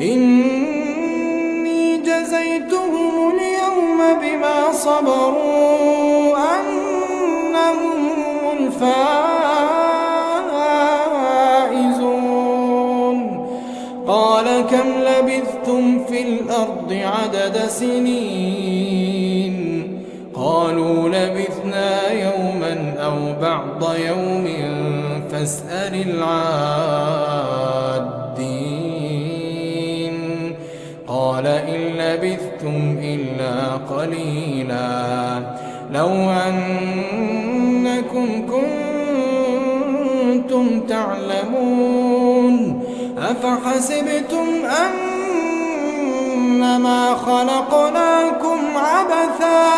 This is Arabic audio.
إني جزيتهم اليوم بما صبروا أنهم هم الفائزون. قال كم لبثتم في الأرض عدد سنين؟ قالوا لبثنا يوما أو بعض يوم فاسأل العادين. قال إن لبثتم إلا قليلا لو أنكم كنتم تعلمون أفحسبتم أنما خلقناكم عبثا